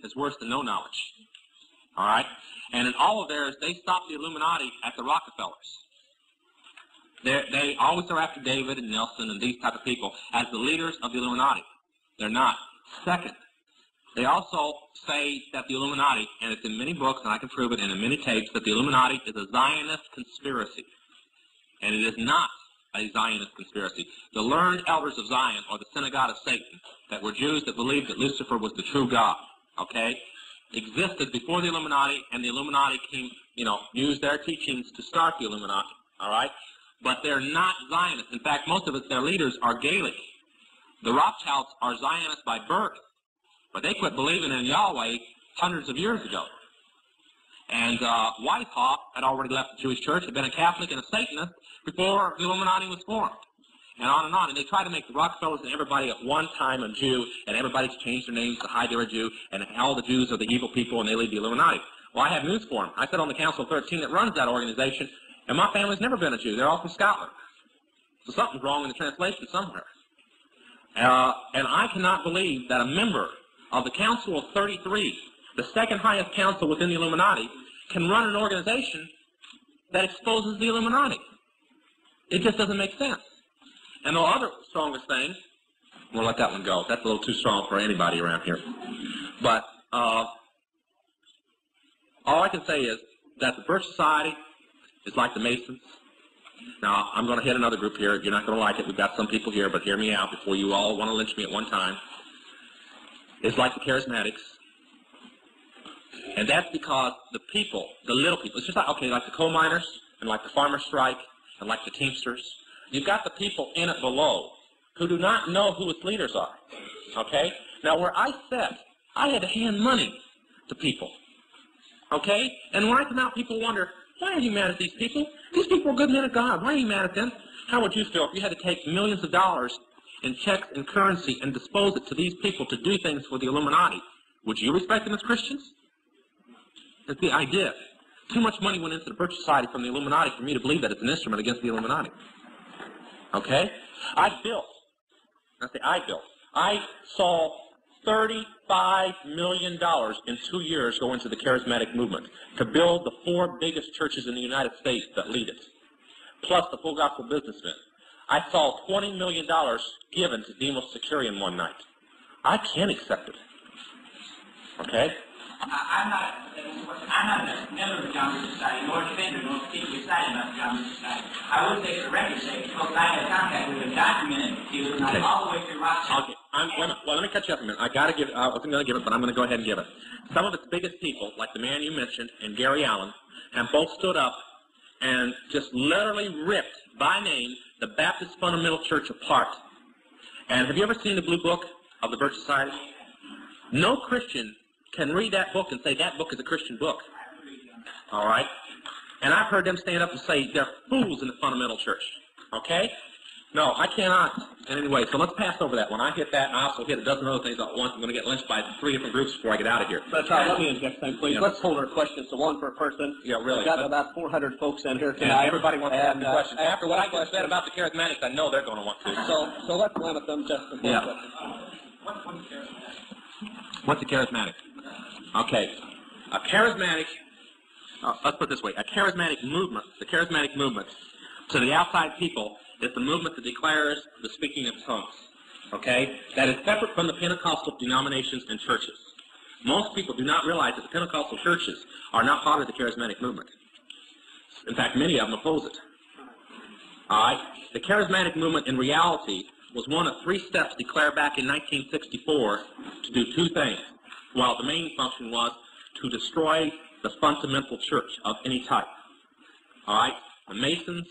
is worse than no knowledge. All right? And in all of theirs, they stopped the Illuminati at the Rockefellers. They always are after David and Nelson and these type of people as the leaders of the Illuminati. They're not. Second, they also say that the Illuminati, and it's in many books, and I can prove it, and in many tapes, that the Illuminati is a Zionist conspiracy. And it is not a Zionist conspiracy. The learned elders of Zion, or the synagogue of Satan, that were Jews that believed that Lucifer was the true God, okay, existed before the Illuminati, and the Illuminati came, used their teachings to start the Illuminati, all right? But they're not Zionists. In fact, most of their leaders are Gaelic. The Rothschilds are Zionists by birth, but they quit believing in Yahweh hundreds of years ago. And Wyckoff had already left the Jewish church, had been a Catholic and a Satanist before the Illuminati was formed. And on and on. And they try to make the Rockefellers and everybody at one time a Jew, and everybody's changed their names to hide they're a Jew, and all the Jews are the evil people, and they lead the Illuminati. Well, I have news for them. I sit on the Council of 13 that runs that organization, and my family's never been a Jew. They're all from Scotland. So something's wrong in the translation somewhere. And I cannot believe that a member of the Council of 33, the second highest council within the Illuminati, can run an organization that exposes the Illuminati. It just doesn't make sense. And the other strongest thing, we'll let that one go. That's a little too strong for anybody around here. But all I can say is that the Birch Society is like the Masons. Now, I'm going to hit another group here. You're not going to like it. We've got some people here, but hear me out before you all want to lynch me at one time. It's like the Charismatics. And that's because the people, the little people, it's just like, okay, like the coal miners and like the farmer strike and like the Teamsters. You've got the people in it below who do not know who its leaders are, okay? Now, where I sat, I had to hand money to people, okay? And when I come out, people wonder, why are you mad at these people? These people are good men of God. Why are you mad at them? How would you feel if you had to take millions of dollars in checks and currency and dispose it to these people to do things for the Illuminati? Would you respect them as Christians? That's the idea. Too much money went into the Birch Society from the Illuminati for me to believe that it's an instrument against the Illuminati. Okay? I saw $35 million in 2 years go into the charismatic movement to build the 4 biggest churches in the United States that lead it, plus the full gospel businessmen. I saw $20 million given to Demos Securian one night. I can't accept it. Okay? I'm not a member of the Communist Society, nor a defender, nor particularly excited about the Communist Society. I would say for the record's sake, because I had contact with them, documented dealers, and all the way through Rothschild. Okay, well, let me cut you up a minute. I wasn't going to give it, but I'm going to go ahead and give it. Some of its biggest people, like the man you mentioned and Gary Allen, have both stood up and just literally ripped, by name, the Baptist Fundamental Church apart. And have you ever seen the Blue Book of the Birch Society? No Christian can read that book and say that book is a Christian book. All right? And I've heard them stand up and say they're fools in the fundamental church. Okay? No, I cannot. And anyway, so let's pass over that one. I hit that, and I also hit a dozen other things at once. I'm going to get lynched by 3 different groups before I get out of here. But let me interject something, please. Yeah. Let's hold our questions to one per person. Yeah, really. We've got about 400 folks in here tonight. Everybody wants to ask questions. After what I just said about the charismatics, I know they're going to want to. So let's limit them just to 4 questions. What's a charismatic? Okay. A charismatic, let's put it this way, a charismatic movement, the charismatic movement, to the outside people, is the movement that declares the speaking of tongues. Okay? That is separate from the Pentecostal denominations and churches. Most people do not realize that the Pentecostal churches are not part of the charismatic movement. In fact, many of them oppose it. All right? The charismatic movement, in reality, was one of 3 steps declared back in 1964 to do 2 things. Well, the main function was to destroy the fundamental church of any type. All right? The Masons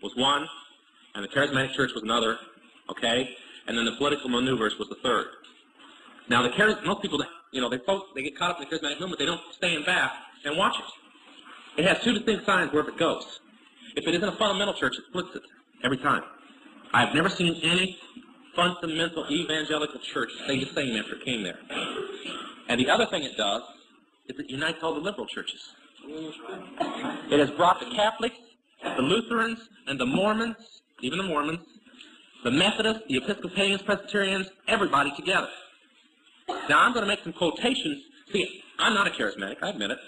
was one, and the charismatic church was another, okay? And then the political maneuvers was the third. Now, most people, they get caught up in the charismatic movement. They don't stand back and watch it. It has 2 distinct signs wherever it goes. If it isn't a fundamental church, it splits it every time. I've never seen any fundamental evangelical church say the same after it came there. And the other thing it does is it unites all the liberal churches. It has brought the Catholics, the Lutherans, and the Mormons, even the Mormons, the Methodists, the Episcopalians, Presbyterians, everybody together. Now, I'm going to make some quotations See, I'm not a charismatic, I admit it,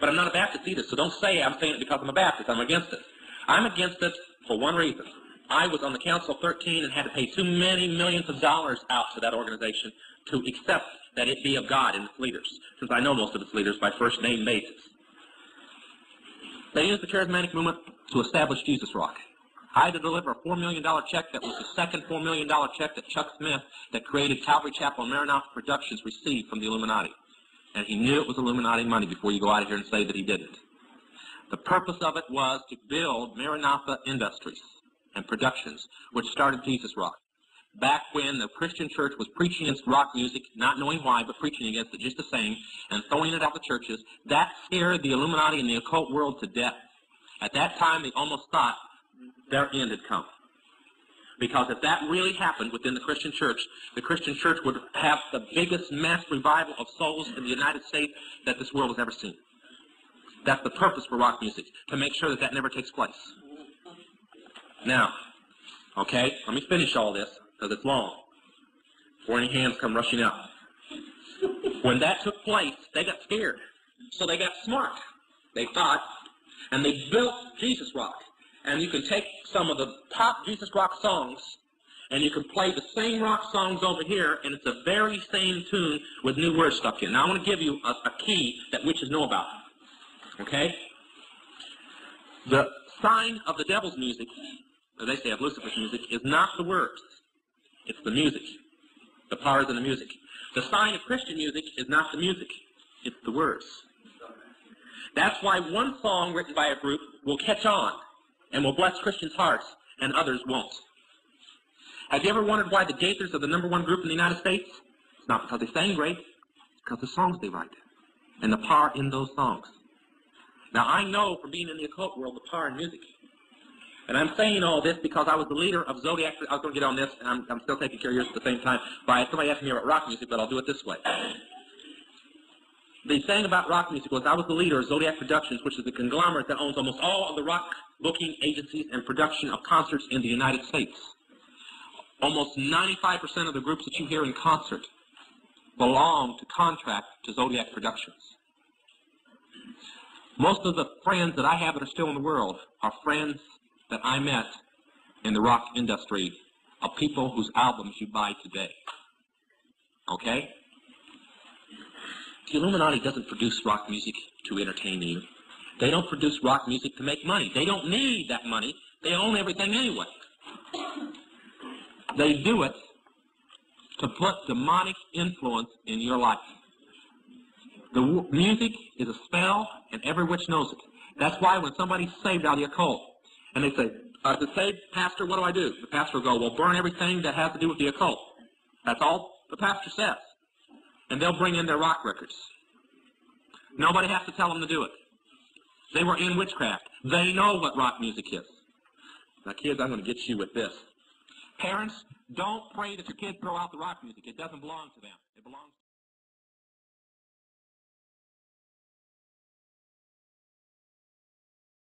but I'm not a Baptist either, so don't say I'm saying it because I'm a Baptist. I'm against it. I'm against it for one reason. I was on the Council of 13 and had to pay too many millions of dollars out to that organization to accept that it be of God and its leaders, since I know most of its leaders by first name basis. They used the charismatic movement to establish Jesus Rock. I had to deliver a $4 million check that was the second $4 million check that Chuck Smith, that created Calvary Chapel and Maranatha Productions, received from the Illuminati. And he knew it was Illuminati money before you go out of here and say that he didn't. The purpose of it was to build Maranatha Industries and Productions, which started Jesus Rock. Back when the Christian church was preaching against rock music, not knowing why, but preaching against it just the same, and throwing it out the churches, that scared the Illuminati and the occult world to death. At that time, they almost thought their end had come. Because if that really happened within the Christian church would have the biggest mass revival of souls in the United States that this world has ever seen. That's the purpose for rock music, to make sure that that never takes place. Now, okay, let me finish all this, because it's long, before any hands come rushing out. When that took place, they got scared. So they got smart, they thought, and they built Jesus Rock. And you can take some of the top Jesus Rock songs, and you can play the same rock songs over here, and it's the very same tune with new words stuck in. Now, I want to give you a key that witches know about. Okay? The sign of the devil's music, as they say of Lucifer's music, is not the words. It's the music. The power is in the music. The sign of Christian music is not the music. It's the words. That's why one song written by a group will catch on and will bless Christians' hearts, and others won't. Have you ever wondered why the Gaithers are the #1 group in the United States? It's not because they sang great. It's because of the songs they write and the power in those songs. Now, I know from being in the occult world the power in music. And I'm saying all this because I was the leader of Zodiac. I was going to get on this, and I'm still taking care of yours at the same time. Somebody asked me about rock music, but I'll do it this way. The thing about rock music was I was the leader of Zodiac Productions, which is the conglomerate that owns almost all of the rock booking agencies and production of concerts in the United States. Almost 95% of the groups that you hear in concert belong to contract to Zodiac Productions. Most of the friends that I have that are still in the world are friends that I met in the rock industry of people whose albums you buy today. Okay? The Illuminati doesn't produce rock music to entertain you. They don't produce rock music to make money. They don't need that money. They own everything anyway. They do it to put demonic influence in your life. The music is a spell, and every witch knows it. That's why when somebody's saved out of the occult, and they say, to save pastor, what do I do? The pastor will go, well, burn everything that has to do with the occult. That's all the pastor says. And they'll bring in their rock records. Nobody has to tell them to do it. They were in witchcraft. They know what rock music is. Now, kids, I'm going to get you with this. Parents, don't pray that your kids throw out the rock music. It doesn't belong to them. It belongs to